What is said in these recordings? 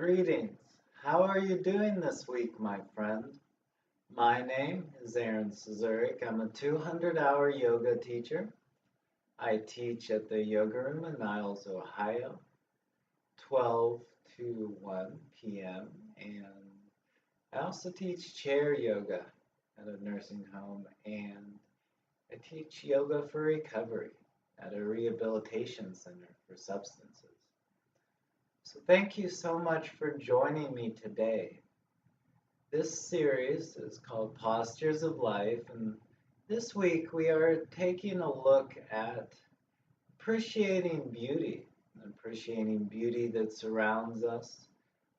Greetings. How are you doing this week, my friend? My name is Aaron Suzurik. I'm a 200-hour yoga teacher. I teach at the Yoga Room in Niles, Ohio, 12 to 1 p.m. And I also teach chair yoga at a nursing home, and I teach yoga for recovery at a rehabilitation center for substances. So thank you so much for joining me today. This series is called Postures of Life, and this week we are taking a look at appreciating beauty that surrounds us,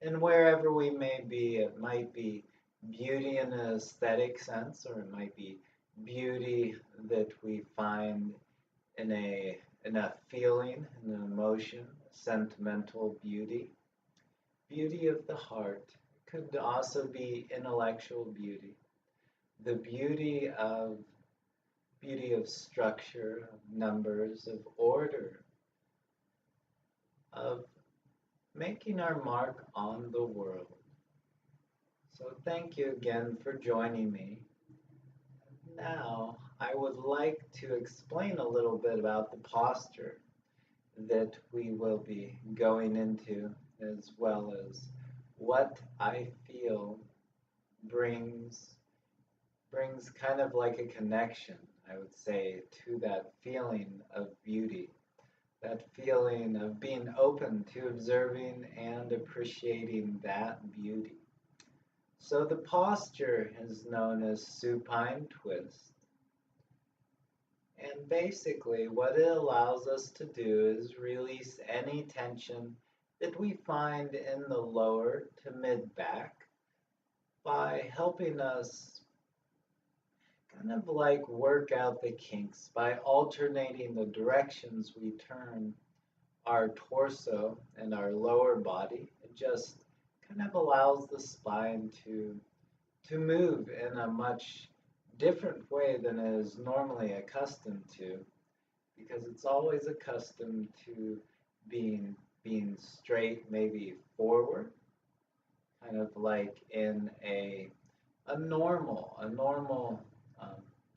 and wherever we may be, it might be beauty in an aesthetic sense, or it might be beauty that we find in a feeling, in an emotion, sentimental beauty, beauty of the heart. Could also be intellectual beauty, the beauty of structure, of numbers, of order, of making our mark on the world. So thank you again for joining me. Now, I would like to explain a little bit about the posture that we will be going into, as well as what I feel brings kind of like a connection, I would say, to that feeling of beauty, that feeling of being open to observing and appreciating that beauty. So the posture is known as supine twist. And basically, what it allows us to do is release any tension that we find in the lower to mid back by helping us kind of like work out the kinks by alternating the directions we turn our torso and our lower body. It just kind of allows the spine to move in a much different way than it is normally accustomed to, because it's always accustomed to being straight, maybe forward, kind of like in a normal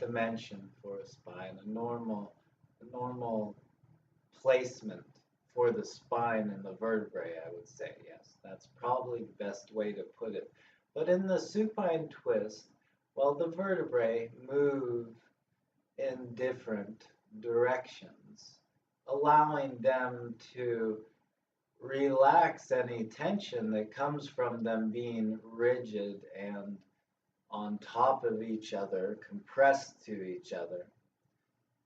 dimension for a spine, a normal placement for the spine and the vertebrae, I would say. Yes, that's probably the best way to put it. But in the supine twist, well, the vertebrae move in different directions, allowing them to relax any tension that comes from them being rigid and on top of each other, compressed to each other.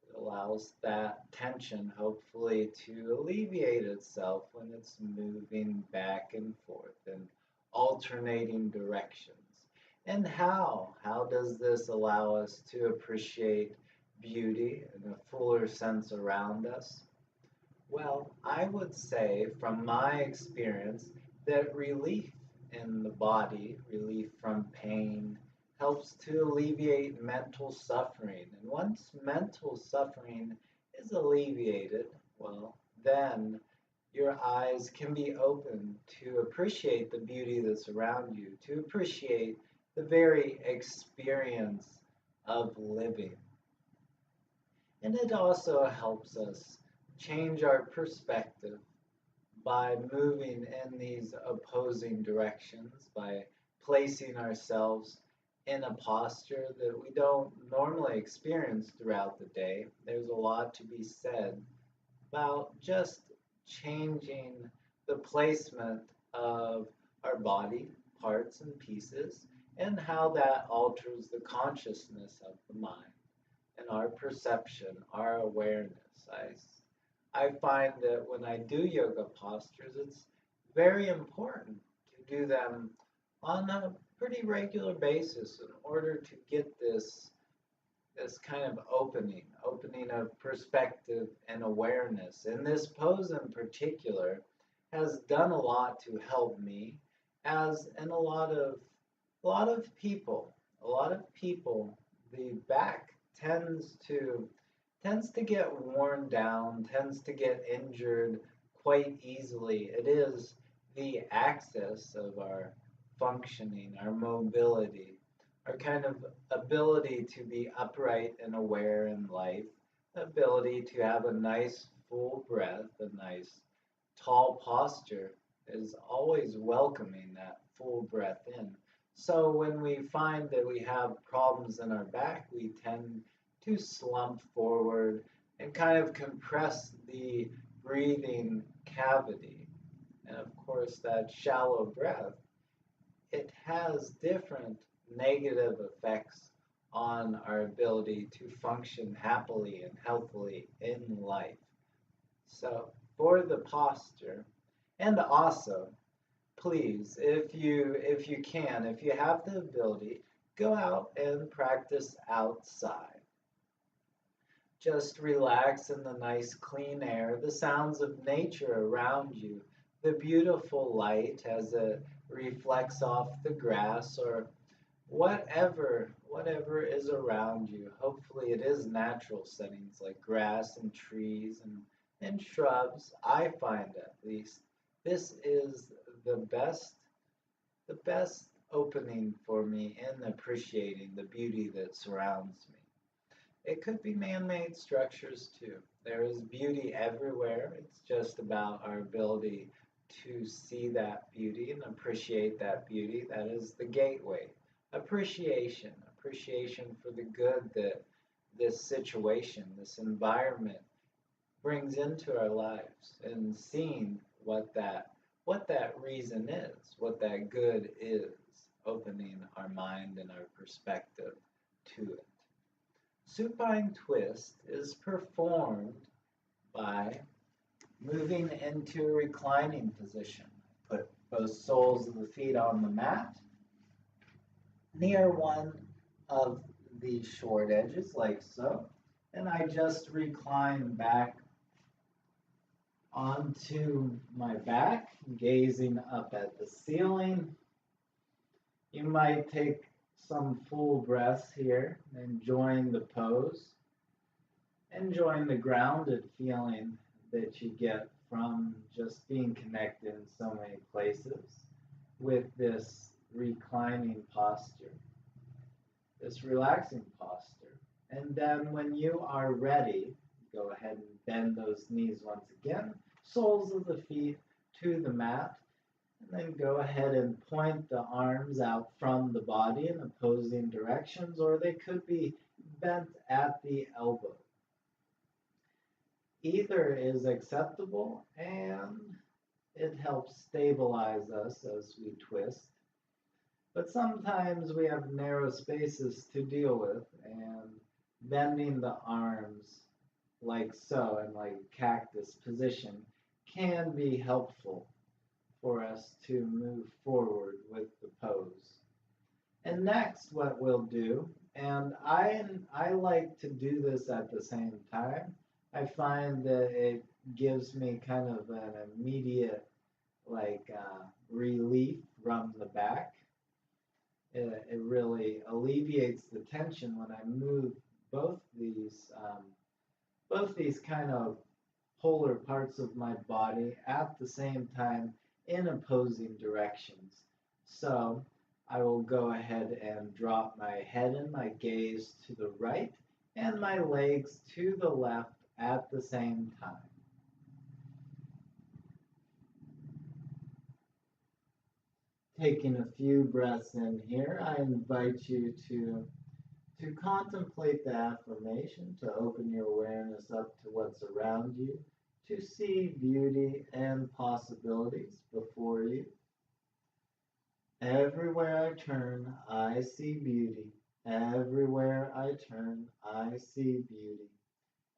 It allows that tension hopefully to alleviate itself when it's moving back and forth in alternating directions. And how does this allow us to appreciate beauty in a fuller sense around us? Well, I would say from my experience that relief in the body, relief from pain, helps to alleviate mental suffering. And once mental suffering is alleviated, well, then your eyes can be open to appreciate the beauty that's around you, to appreciate the very experience of living. And it also helps us change our perspective by moving in these opposing directions, by placing ourselves in a posture that we don't normally experience throughout the day. There's a lot to be said about just changing the placement of our body parts and pieces, and how that alters the consciousness of the mind and our perception, our awareness. I find that when I do yoga postures, it's very important to do them on a pretty regular basis in order to get this kind of opening of perspective and awareness. And this pose in particular has done a lot to help me, as in a lot of people, the back tends to get worn down, tends to get injured quite easily. It is the access of our functioning, our mobility, our kind of ability to be upright and aware in life, ability to have a nice full breath, a nice tall posture is always welcoming that full breath in. So when we find that we have problems in our back, we tend to slump forward and kind of compress the breathing cavity. And of course, that shallow breath, it has different negative effects on our ability to function happily and healthily in life. So, for the posture, and also, please, if you can, if you have the ability, go out and practice outside. Just relax in the nice clean air, the sounds of nature around you, the beautiful light as it reflects off the grass or whatever is around you. Hopefully it is natural settings like grass and trees and shrubs. I find at least this is the best the best opening for me in appreciating the beauty that surrounds me. It could be man-made structures too. There is beauty everywhere. It's just about our ability to see that beauty and appreciate that beauty. That is the gateway. Appreciation. Appreciation for the good that this situation, this environment brings into our lives and seeing what that reason is, what that good is, opening our mind and our perspective to it. Supine twist is performed by moving into a reclining position. Put both soles of the feet on the mat near one of the short edges like so, and I just recline back onto my back, gazing up at the ceiling. You might take some full breaths here, enjoying the pose, enjoying the grounded feeling that you get from just being connected in so many places with this reclining posture, this relaxing posture. And then when you are ready, go ahead and bend those knees once again, soles of the feet to the mat, and then go ahead and point the arms out from the body in opposing directions, or they could be bent at the elbow. Either is acceptable, and it helps stabilize us as we twist. But sometimes we have narrow spaces to deal with, and bending the arms like so in like cactus position can be helpful for us to move forward with the pose. And next what we'll do, and I like to do this at the same time. I find that it gives me kind of an immediate relief from the back. It really alleviates the tension when I move both these kind of polar parts of my body at the same time in opposing directions. So I will go ahead and drop my head and my gaze to the right and my legs to the left at the same time. Taking a few breaths in here, I invite you to contemplate the affirmation, to open your awareness up to what's around you, to see beauty and possibilities before you. Everywhere I turn, I see beauty. Everywhere I turn, I see beauty.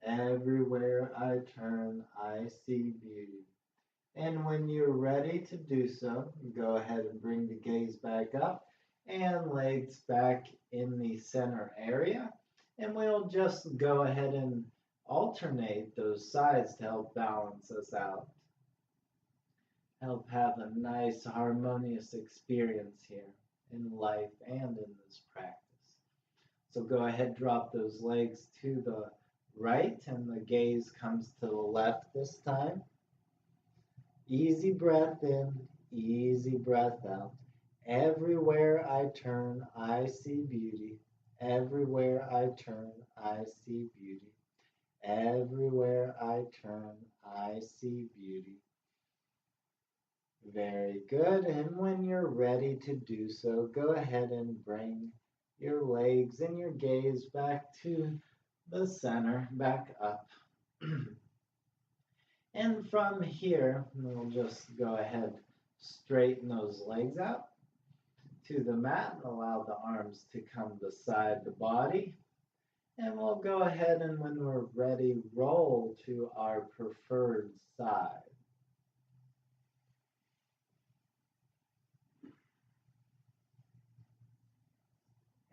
Everywhere I turn, I see beauty. And when you're ready to do so, go ahead and bring the gaze back up and legs back in the center area. And we'll just go ahead and alternate those sides to help balance us out. Help have a nice harmonious experience here in life and in this practice. So go ahead, drop those legs to the right, and the gaze comes to the left this time. Easy breath in, Easy breath out. Everywhere I turn, I see beauty. Everywhere I turn, I see beauty. Everywhere I turn, I see beauty. Very good. And when you're ready to do so, go ahead and bring your legs and your gaze back to the center, back up. And from here, we'll just go ahead, straighten those legs out to the mat and allow the arms to come beside the body. And we'll go ahead and when we're ready, roll to our preferred side.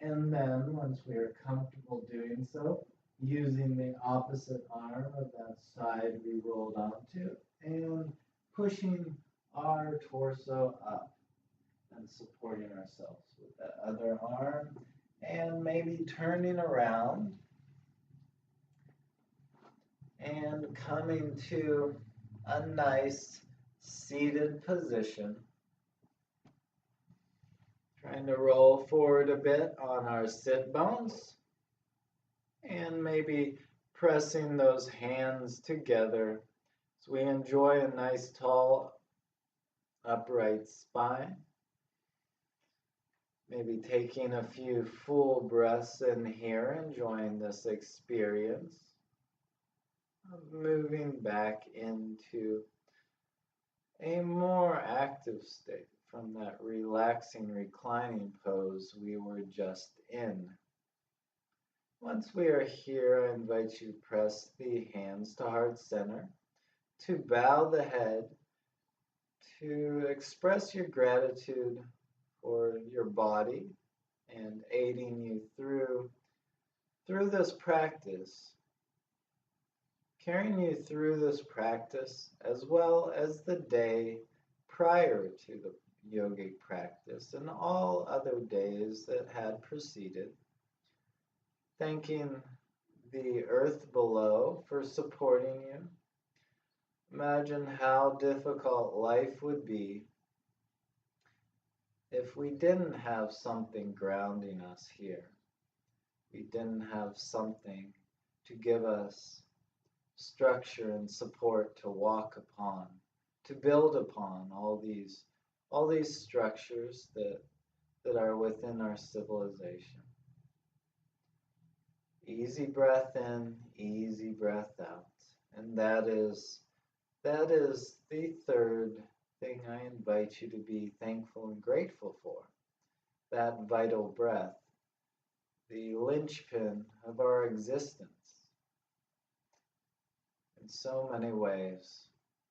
And then once we are comfortable doing so, using the opposite arm of that side we rolled onto and pushing our torso up and supporting ourselves with that other arm and maybe turning around and coming to a nice seated position. Trying to roll forward a bit on our sit bones and maybe pressing those hands together so we enjoy a nice tall upright spine. Maybe taking a few full breaths in here, enjoying this experience. Moving back into a more active state from that relaxing reclining pose we were just in. Once we are here, I invite you to press the hands to heart center, to bow the head, to express your gratitude for your body and aiding you through this practice, carrying you through this practice as well as the day prior to the yogic practice and all other days that had preceded. Thanking the earth below for supporting you. Imagine how difficult life would be if we didn't have something grounding us here. We didn't have something to give us structure and support to walk upon, to build upon all these structures that are within our civilization. Easy breath in, easy breath out. And that is the third thing I invite you to be thankful and grateful for. That vital breath, the linchpin of our existence. In so many ways,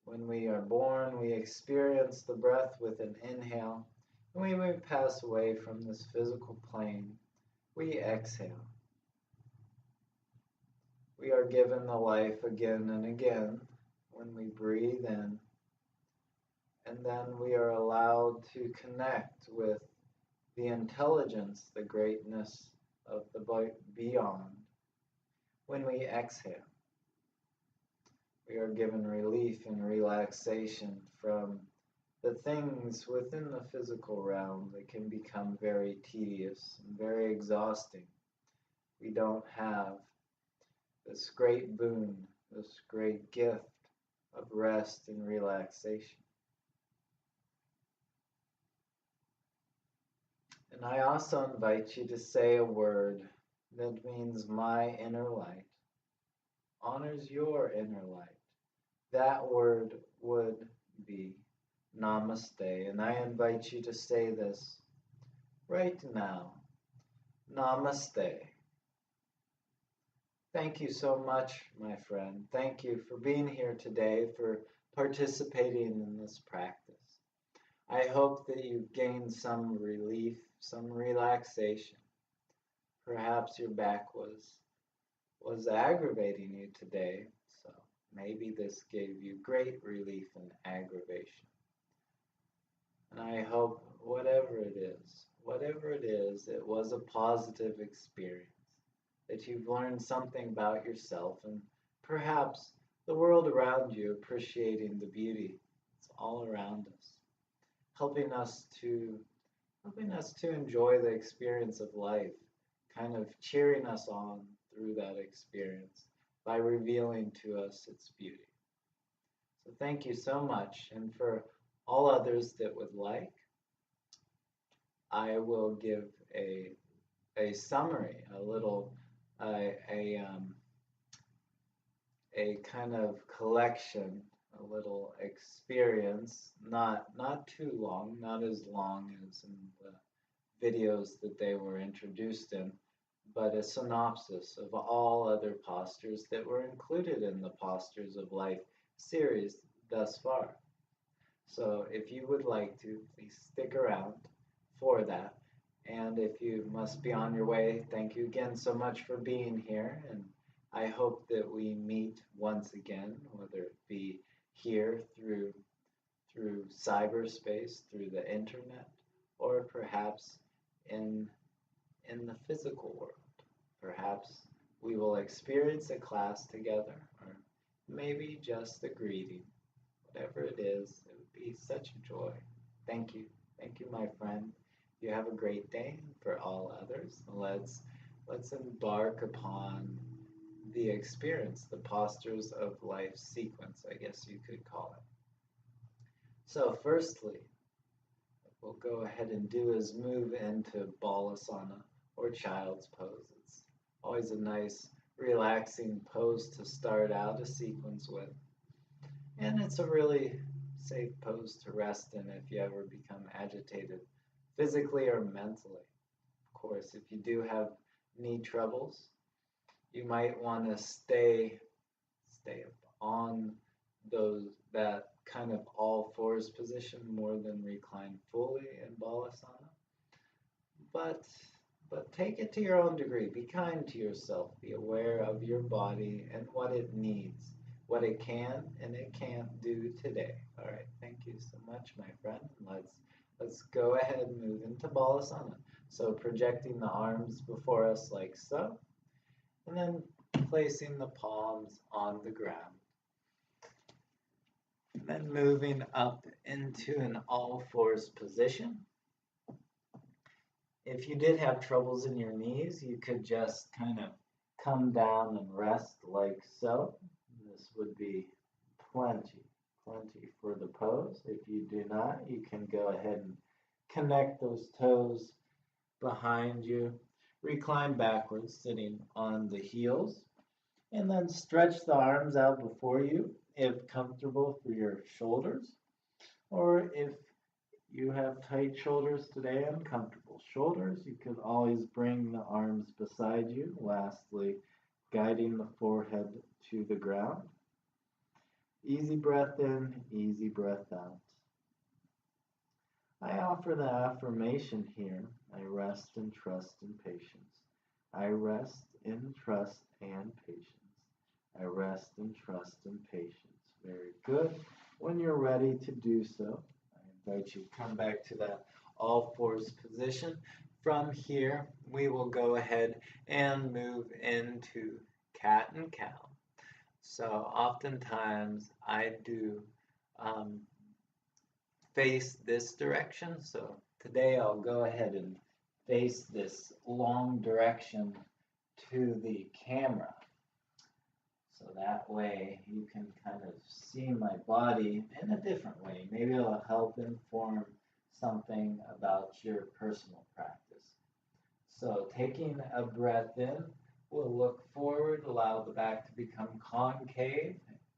when we are born, we experience the breath with an inhale. And when we pass away from this physical plane, we exhale. We are given the life again and again when we breathe in, and then we are allowed to connect with the intelligence, the greatness of the beyond. When we exhale, we are given relief and relaxation from the things within the physical realm that can become very tedious and very exhausting. We don't have this great boon, this great gift of rest and relaxation. And I also invite you to say a word that means my inner light, honors your inner light. That word would be namaste. And I invite you to say this right now. Namaste. Thank you so much, my friend. Thank you for being here today, for participating in this practice. I hope that you've gained some relief, some relaxation. Perhaps your back was aggravating you today, so maybe this gave you great relief and aggravation. And I hope whatever it is, it was a positive experience, that you've learned something about yourself and perhaps the world around you, appreciating the beauty that's all around us. helping us to enjoy the experience of life, kind of cheering us on through that experience by revealing to us its beauty. So thank you so much. And for all others that would like, I will give a summary, a little a kind of collection, a little experience, not too long, not as long as in the videos that they were introduced in, but a synopsis of all other postures that were included in the Postures of Life series thus far. So if you would like to, please stick around for that. And if you must be on your way, thank you again so much for being here. And I hope that we meet once again, whether it be here through cyberspace, through the internet, or perhaps in the physical world. Perhaps we will experience a class together, or maybe just a greeting. Whatever it is, it would be such a joy. Thank you. Thank you, my friend. You have a great day. For all others, let's embark upon the experience, the Postures of Life sequence, I guess you could call it. So firstly, what we'll go ahead and do is move into Balasana, or Child's Pose. It's always a nice, relaxing pose to start out a sequence with. And it's a really safe pose to rest in if you ever become agitated, physically or mentally. Of course, if you do have knee troubles, you might want to stay on that kind of all fours position more than recline fully in Balasana. But take it to your own degree. Be kind to yourself. Be aware of your body and what it needs, what it can and it can't do today. All right. Thank you so much, my friend. Let's go ahead and move into Balasana. So projecting the arms before us like so, and then placing the palms on the ground. And then moving up into an all fours position. If you did have troubles in your knees, you could just kind of come down and rest like so. This would be plenty for the pose. If you do not, you can go ahead and connect those toes behind you. Recline backwards, sitting on the heels. And then stretch the arms out before you, if comfortable, for your shoulders. Or if you have tight shoulders today, uncomfortable shoulders, you can always bring the arms beside you. Lastly, guiding the forehead to the ground. Easy breath in, easy breath out. I offer the affirmation here. I rest in trust and patience. I rest in trust and patience. I rest in trust and patience. Very good. When you're ready to do so, I invite you to come back to that all fours position. From here, we will go ahead and move into cat and cow. So oftentimes I do face this direction. So today I'll go ahead and face this long direction to the camera. So that way you can kind of see my body in a different way. Maybe it'll help inform something about your personal practice. So taking a breath in, we'll look forward, allow the back to become concave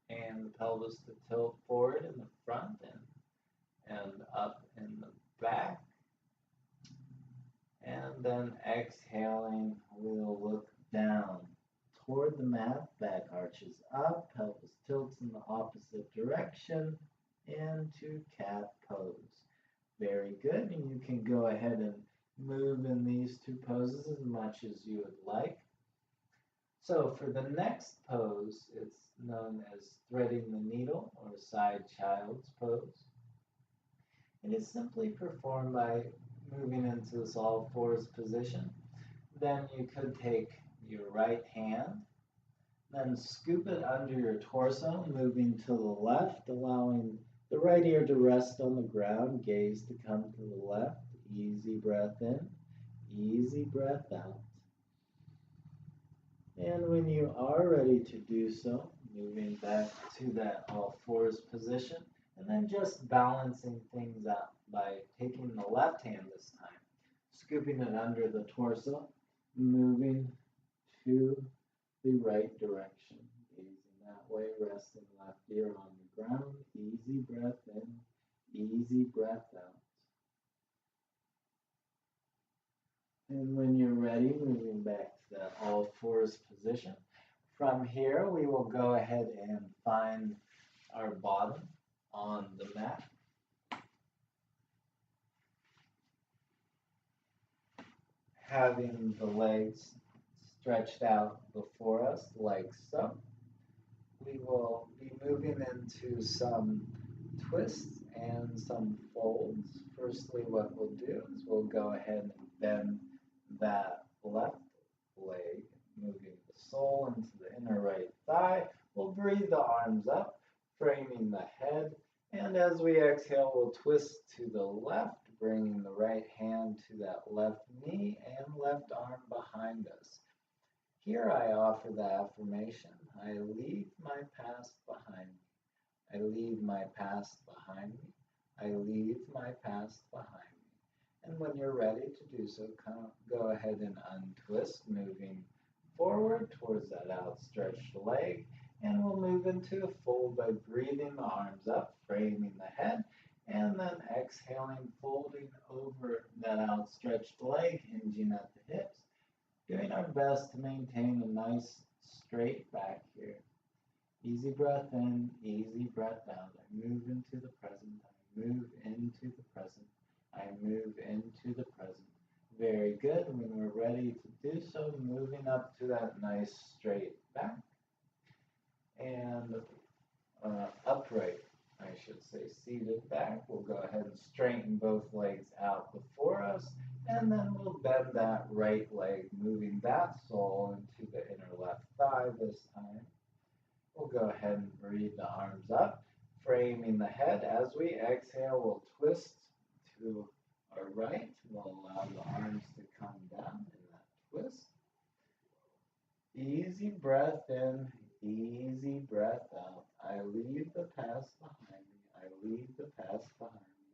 and the pelvis to tilt forward in the front and up in the back. And then exhaling, we'll look down toward the mat, back arches up, pelvis tilts in the opposite direction into cat pose. Very good, and you can go ahead and move in these two poses as much as you would like. So for the next pose, it's known as threading the needle or side child's pose. It is simply performed by moving into this all fours position. Then you could take your right hand, then scoop it under your torso, moving to the left, allowing The right ear to rest on the ground, gaze to come to the left. Easy breath in, easy breath out. And when you are ready to do so, moving back to that all fours position, and then just balancing things out by taking the left hand this time, scooping it under the torso, moving to the right direction, gazing that way, resting left ear on the ground, easy breath in, easy breath out. And when you're ready, moving back to that all fours position. From here, we will go ahead and find our bottom on the mat. Having the legs stretched out before us like so. We will be moving into some twists and some folds. Firstly, what we'll do is we'll go ahead and bend that left leg, moving the sole into the inner right thigh. We'll breathe the arms up, framing the head, and as we exhale, we'll twist to the left, bringing the right hand to that left knee and left arm behind us. Here I offer the affirmation, I leave my past behind me. I leave my past behind me. I leave my past behind me. And when you're ready to do so, go ahead and untwist, moving forward towards that outstretched leg. And we'll move into a fold by breathing the arms up, framing the head, and then exhaling, folding over that outstretched leg, hinging at the hips. Doing our best to maintain a nice straight back here. Easy breath in, easy breath out. I move into the present. I move into the present. I move into the present. Very good. When we're ready to do so, moving up to that nice straight back. And upright, I should say, seated back. We'll go ahead and straighten both legs out before us. And then we'll bend that right leg, moving that sole into the inner left thigh this time. We'll go ahead and breathe the arms up, framing the head. As we exhale, we'll twist to our right. We'll allow the arms to come down in that twist. Easy breath in, easy breath out. I leave the past behind me. I leave the past behind me.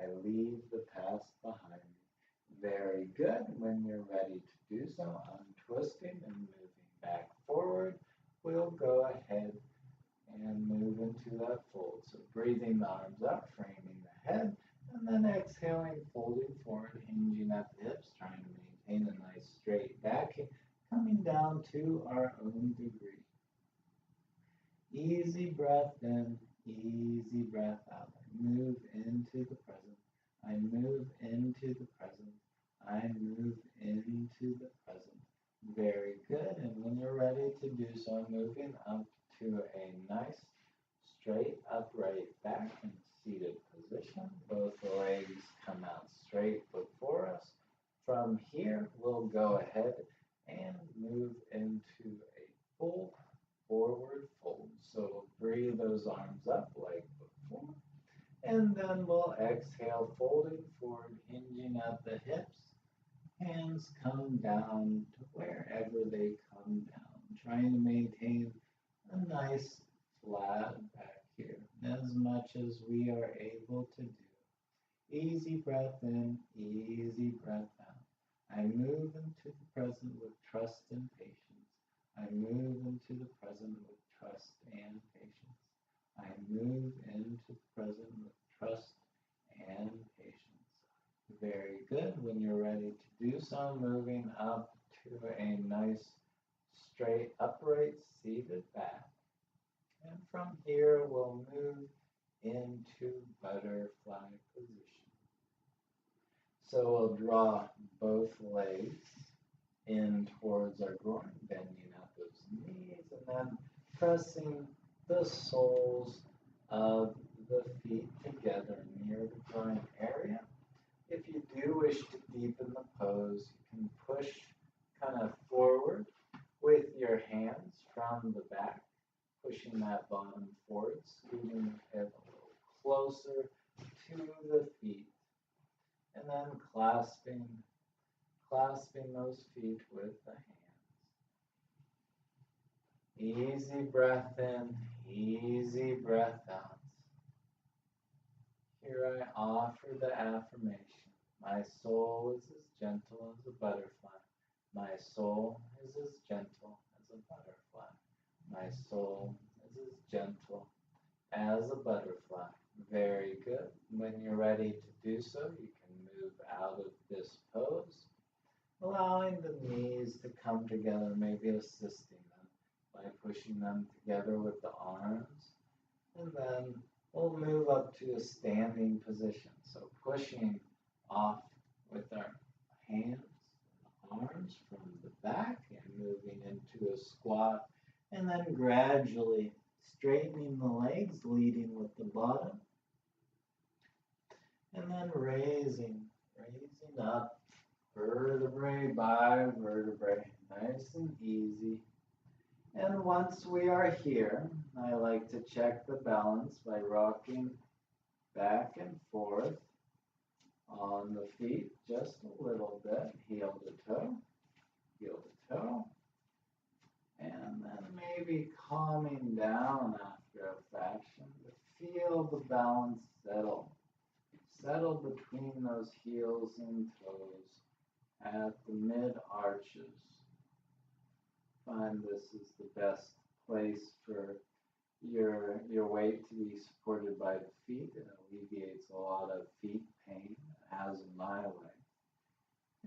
I leave the past behind me. Very good. When you're ready to do so, untwisting and moving back forward, we'll go ahead and move into that fold. So breathing the arms up, framing the head, and then exhaling, folding forward, hinging at the hips, trying to maintain a nice straight back, coming down to our own degree. Easy breath in, easy breath out. I move into the present. I move into the present. I move into the present. Very good. And when you're ready to do so, moving up to a nice straight upright back in seated position. Both legs come out straight before us. From here, we'll go ahead and move into a full forward fold. So breathe those arms up like before. And then we'll exhale, folding forward, hinging at the hips. Hands come down to wherever they come down, trying to maintain a nice flat back here, as much as we are able to do. Easy breath in, easy breath out. I move into the present with trust and patience. I move into the present with trust and patience. I move into the present with trust and patience. Very good. When you're ready to do so, moving up to a nice straight upright seated back. And from here, we'll move into butterfly position. So we'll draw both legs in towards our groin, bending out those knees, and then pressing the soles of the feet together near the groin area. If you do wish to deepen the pose, you can push kind of forward with your hands from the back, pushing that bottom forward, scooting the hip a little then clasping those feet with the hands. Easy breath in, easy breath out. Here I offer the affirmation. My soul is as gentle as a butterfly. My soul is as gentle as a butterfly. My soul is as gentle as a butterfly. Very good. When you're ready to do so, you can move out of this pose, allowing the knees to come together, maybe assisting them by pushing them together with the arms. And then we'll move up to a standing position. So pushing off with our hands and arms from the back and moving into a squat. And then gradually straightening the legs, leading with the bottom. And then raising up vertebrae by vertebrae, nice and easy. And once we are here, I like to check the balance by rocking back and forth on the feet just a little bit, heel to toe, and then maybe calming down after a fashion to feel the balance settle between those heels and toes at the mid arches. Find this is the best place for your weight to be supported by the feet. It alleviates a lot of feet pain, as in my life.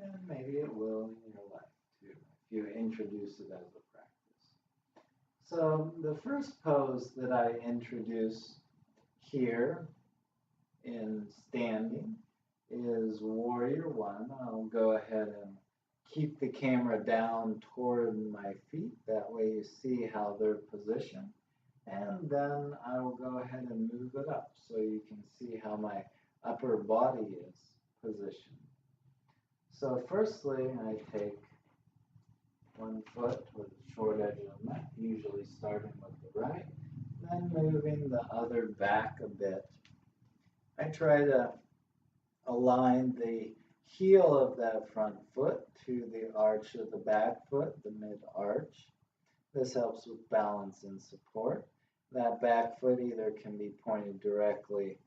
And maybe it will in your life too, if you introduce it as a practice. So the first pose that I introduce here in standing is Warrior One. I'll go ahead and keep the camera down toward my feet. That way you see how they're positioned. And then I will go ahead and move it up so you can see how my upper body is positioned. So firstly, I take one foot with the short edge of the mat, usually starting with the right, then moving the other back a bit. I try to align the heel of that front foot to the arch of the back foot, the mid-arch. This helps with balance and support. That back foot either can be pointed directly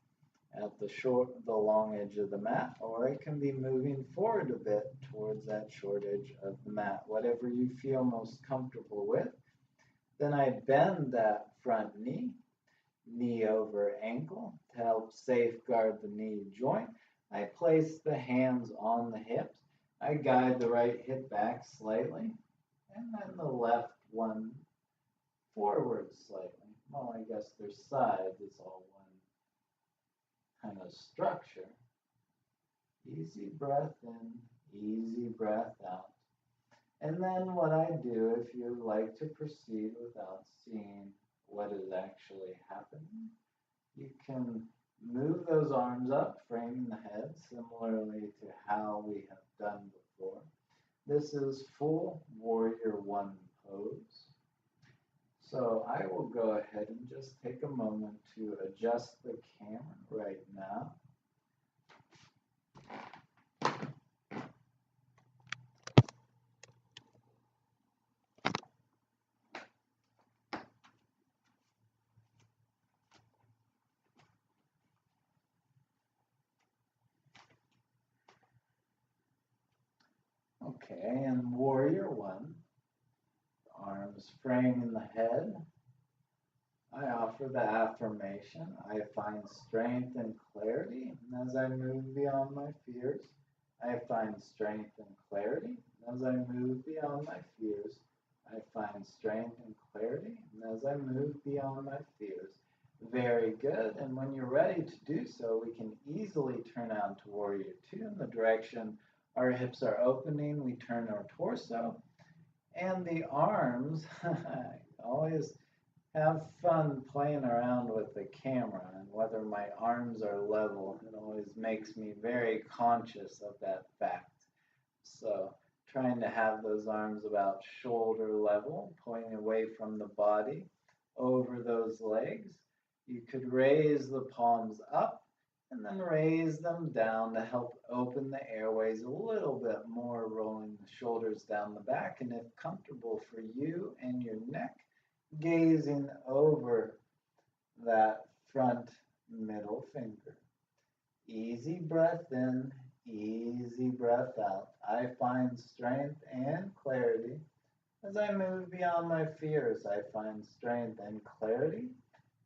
at the long edge of the mat, or it can be moving forward a bit towards that short edge of the mat, whatever you feel most comfortable with. Then I bend that front knee over ankle to help safeguard the knee joint. I place the hands on the hips. I guide the right hip back slightly, and then the left one forward slightly. Well, I guess their sides is all one kind of structure. Easy breath in, easy breath out. And then what I do, if you like to proceed without seeing what is actually happening, you can move those arms up, framing the head, similarly to how we have done before. This is full Warrior One pose. So I will go ahead and just take a moment to adjust the camera right now. Okay, and Warrior One, arms framing the head. I offer the affirmation, I find strength and clarity, and as I move beyond my fears, I find strength and clarity. As I move beyond my fears, I find strength and clarity, and as I move beyond my fears. Very good, and when you're ready to do so, we can easily turn out to Warrior Two in the direction our hips are opening. We turn our torso, and the arms, I always have fun playing around with the camera and whether my arms are level. It always makes me very conscious of that fact. So trying to have those arms about shoulder level, pointing away from the body over those legs. You could raise the palms up And then raise them down to help open the airways a little bit more, rolling the shoulders down the back. And if comfortable for you and your neck, gazing over that front middle finger. Easy breath in, easy breath out. I find strength and clarity as I move beyond my fears. I find strength and clarity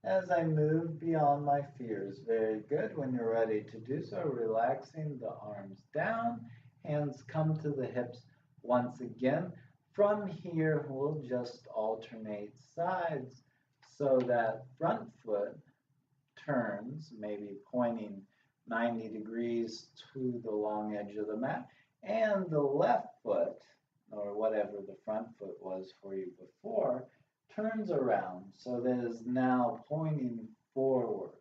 as I move beyond my fears. Very good. When you're ready to do so, relaxing the arms down, hands come to the hips once again. From here, we'll just alternate sides so that front foot turns, maybe pointing 90 degrees to the long edge of the mat, and the left foot, or whatever the front foot was for you before, turns around so that is now pointing forward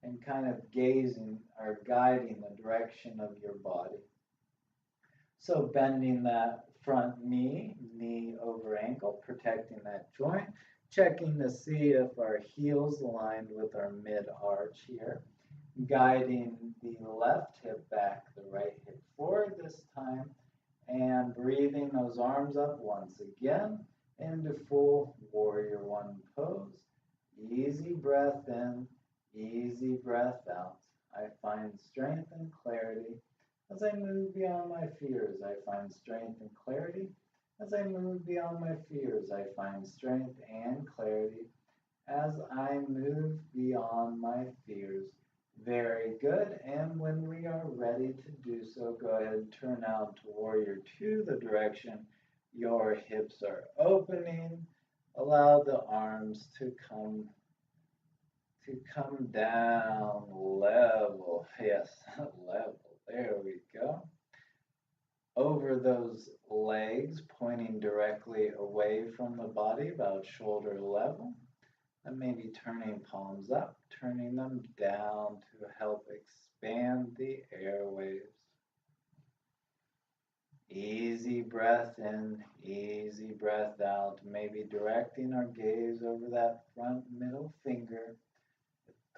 and kind of gazing or guiding the direction of your body. So bending that front knee, knee over ankle, protecting that joint, checking to see if our heels aligned with our mid-arch here, guiding the left hip back, the right hip forward this time, and breathing those arms up once again into full warrior one pose. Easy breath in, easy breath out. I find strength and clarity as I move beyond my fears. I find strength and clarity as I move beyond my fears. I find strength and clarity as I move beyond my fears. Very good. And when we are ready to do so, go ahead and turn out to warrior two, the direction your hips are opening. Allow the arms to come down level. Yes, level. There we go. Over those legs, pointing directly away from the body, about shoulder level. And maybe turning palms up, turning them down to help expand the airways. Easy breath in, easy breath out. Maybe directing our gaze over that front middle finger.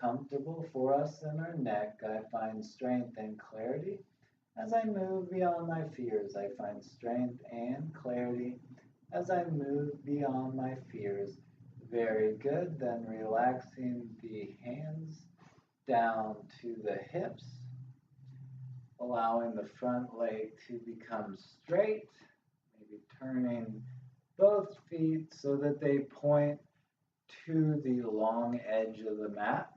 Comfortable for us in our neck. I find strength and clarity as I move beyond my fears. I find strength and clarity as I move beyond my fears. Very good. Then relaxing the hands down to the hips, allowing the front leg to become straight, maybe turning both feet so that they point to the long edge of the mat,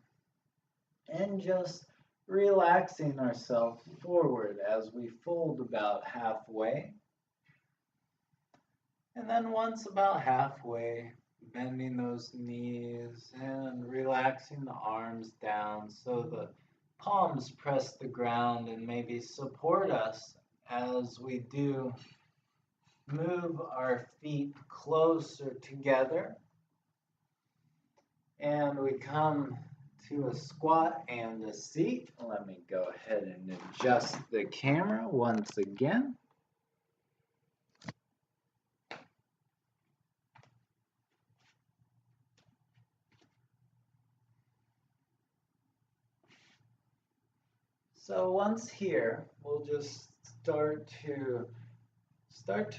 and just relaxing ourselves forward as we fold about halfway. And then once about halfway, bending those knees and relaxing the arms down so the palms press the ground and maybe support us as we do move our feet closer together. And we come to a squat and a seat. Let me go ahead and adjust the camera once again. So once here, we'll just start to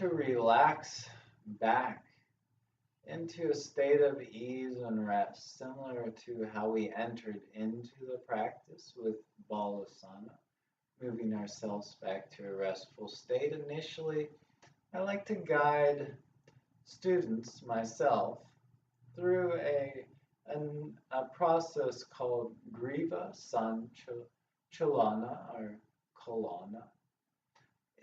relax back into a state of ease and rest, similar to how we entered into the practice with Balasana, moving ourselves back to a restful state. Initially, I like to guide students, myself, through a process called Griva Sanchalana or Kalana.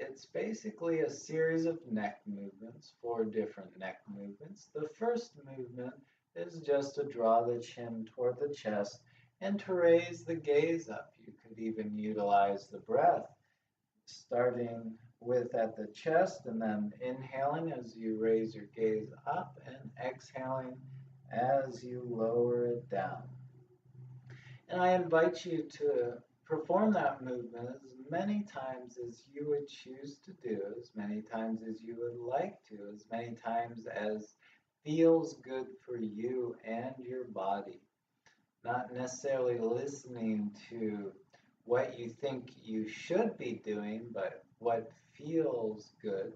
It's basically a series of neck movements, 4 different neck movements. The first movement is just to draw the chin toward the chest and to raise the gaze up. You could even utilize the breath, starting with at the chest and then inhaling as you raise your gaze up and exhaling as you lower it down. And I invite you to perform that movement as many times as you would choose to do, as many times as you would like to, as many times as feels good for you and your body. Not necessarily listening to what you think you should be doing, but what feels good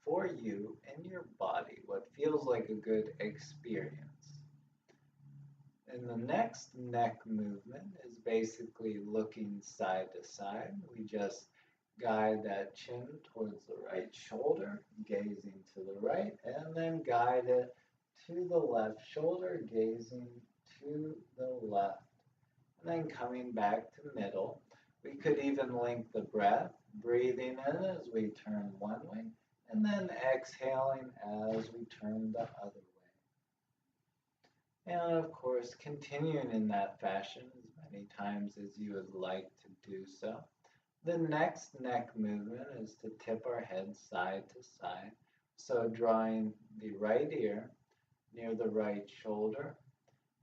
for you and your body, what feels like a good experience. And the next neck movement is basically looking side to side. We just guide that chin towards the right shoulder, gazing to the right, and then guide it to the left shoulder, gazing to the left. And then coming back to middle. We could even link the breath, breathing in as we turn one way, and then exhaling as we turn the other way. And of course, continuing in that fashion as many times as you would like to do so. The next neck movement is to tip our head side to side. So drawing the right ear near the right shoulder,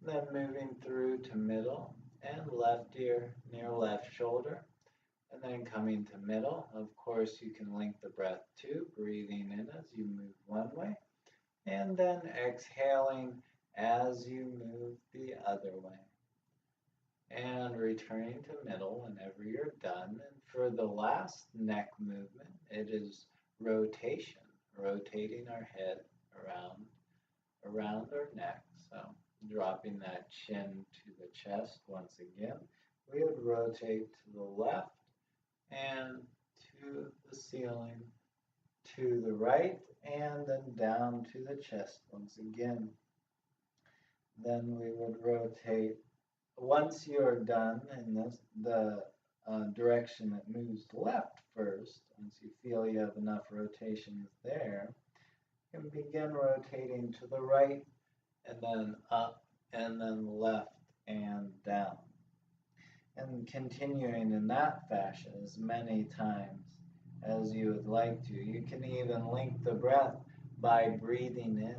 then moving through to middle and left ear near left shoulder, and then coming to middle. Of course, you can link the breath too, breathing in as you move one way, and then exhaling as you move the other way. And returning to middle whenever you're done. And for the last neck movement, it is rotation, rotating our head around our neck. So dropping that chin to the chest once again. We would rotate to the left and to the ceiling, to the right, and then down to the chest once again. Then we would rotate. Once you're done in the direction that moves left first, once you feel you have enough rotations there, you can begin rotating to the right and then up and then left and down. And continuing in that fashion as many times as you would like to. You can even link the breath by breathing in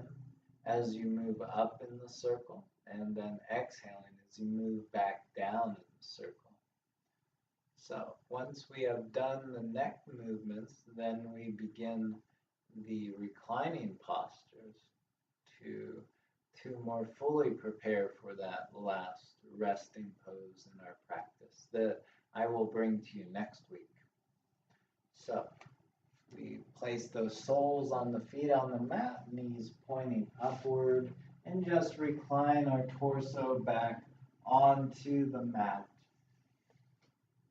as you move up in the circle and then exhaling as you move back down in the circle. So once we have done the neck movements, then we begin the reclining postures to more fully prepare for that last resting pose in our practice that I will bring to you next week. So we place those soles on the feet on the mat, knees pointing upward, and just recline our torso back onto the mat.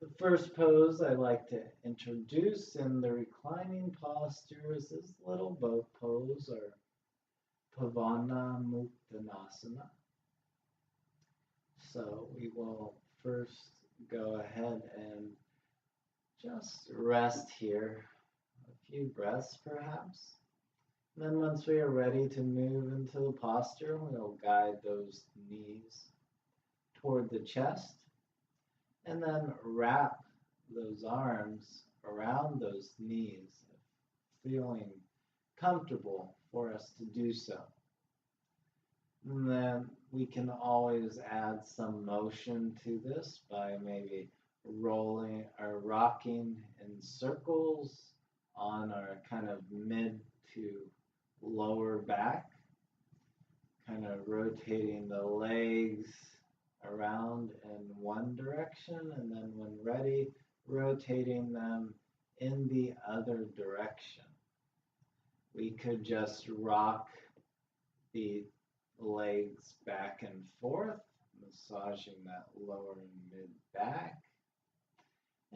The first pose I like to introduce in the reclining posture is this little boat pose, or Pavana Muktanasana. So we will first go ahead and just rest here, a few breaths perhaps. And then once we are ready to move into the posture, we'll guide those knees toward the chest and then wrap those arms around those knees, feeling comfortable for us to do so. And then we can always add some motion to this by maybe rolling or rocking in circles on our kind of mid to lower back, kind of rotating the legs around in one direction, and then when ready, rotating them in the other direction. We could just rock the legs back and forth, massaging that lower and mid back.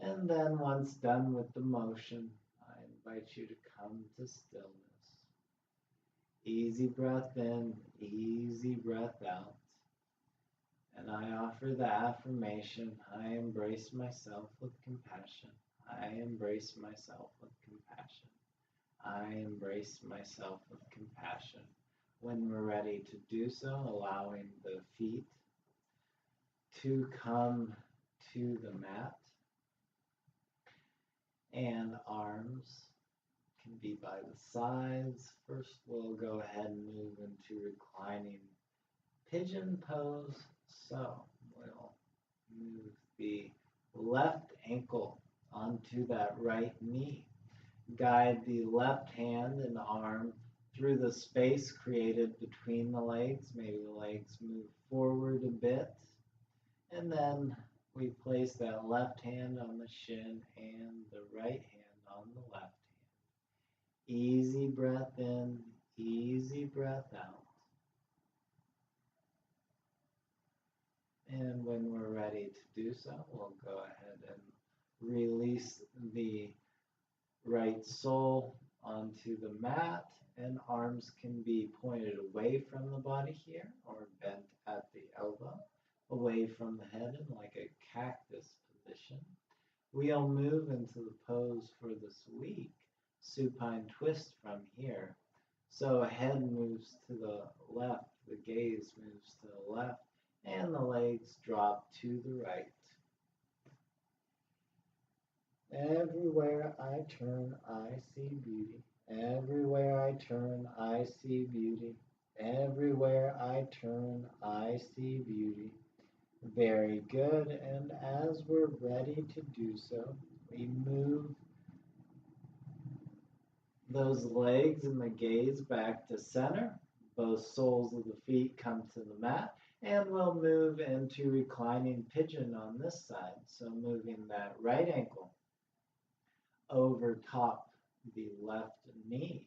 And then once done with the motion, I invite you to come to stillness. Easy breath in, easy breath out. And I offer the affirmation, I embrace myself with compassion. I embrace myself with compassion. I embrace myself with compassion. When we're ready to do so, allowing the feet to come to the mat, and arms can be by the sides. First, we'll go ahead and move into reclining pigeon pose. So we'll move the left ankle onto that right knee. Guide the left hand and arm through the space created between the legs. Maybe the legs move forward a bit. And then We place that left hand on the shin and the right hand on the left hand. Easy breath in, easy breath out. And when we're ready to do so, we'll go ahead and release the right sole onto the mat, and arms can be pointed away from the body here or bent at the elbow, away from the head in like a cactus position. We'll move into the pose for this week, supine twist from here. So head moves to the left, the gaze moves to the left, and the legs drop to the right. Everywhere I turn, I see beauty. Everywhere I turn, I see beauty. Everywhere I turn, I see beauty. Very good. And as we're ready to do so, we move those legs and the gaze back to center. Both soles of the feet come to the mat. And we'll move into reclining pigeon on this side. So moving that right ankle over top the left knee.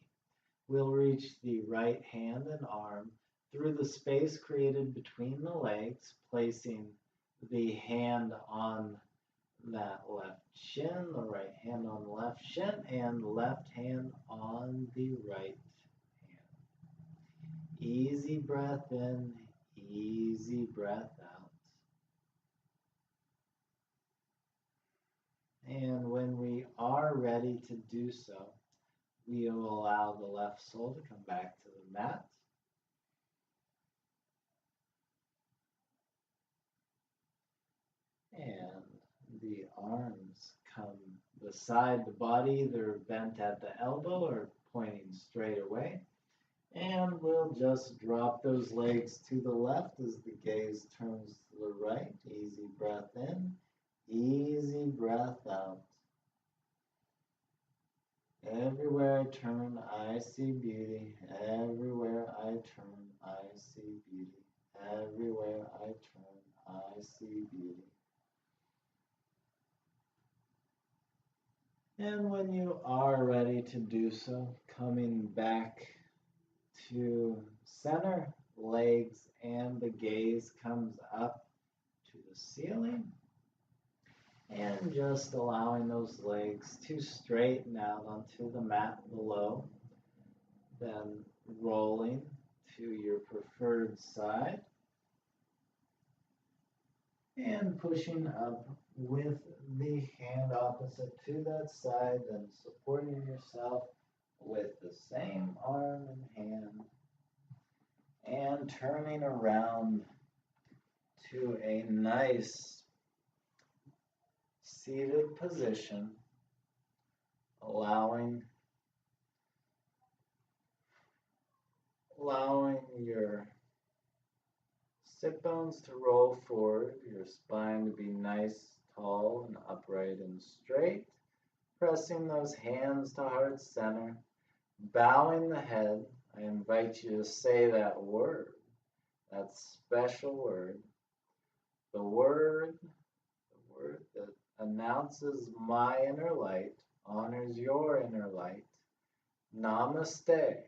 We'll reach the right hand and arm through the space created between the legs, placing the hand on that left shin, the right hand on the left shin, and left hand on the right hand. Easy breath in, easy breath out. And when we are ready to do so, we will allow the left sole to come back to the mat. And the arms come beside the body, either bent at the elbow or pointing straight away. And we'll just drop those legs to the left as the gaze turns to the right. Easy breath in, easy breath out. Everywhere I turn, I see beauty. Everywhere I turn, I see beauty. Everywhere I turn, I see beauty. And when you are ready to do so, coming back to center, legs and the gaze comes up to the ceiling. And just allowing those legs to straighten out onto the mat below. Then rolling to your preferred side. And pushing up with the hand opposite to that side, then supporting yourself with the same arm and hand. And turning around to a nice seated position, allowing your sit bones to roll forward, your spine to be nice, tall, and upright and straight, pressing those hands to heart center, bowing the head. I invite you to say that word, that special word, the word that announces my inner light, honors your inner light. Namaste.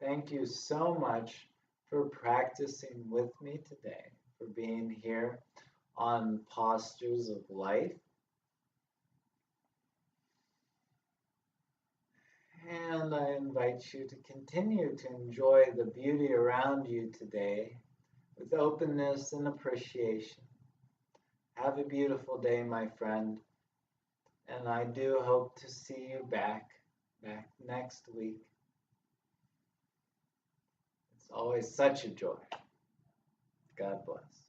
Thank you so much for practicing with me today, for being here on Postures of Life. And I invite you to continue to enjoy the beauty around you today with openness and appreciation. Have a beautiful day, my friend. And I do hope to see you back next week. It's always such a joy. God bless.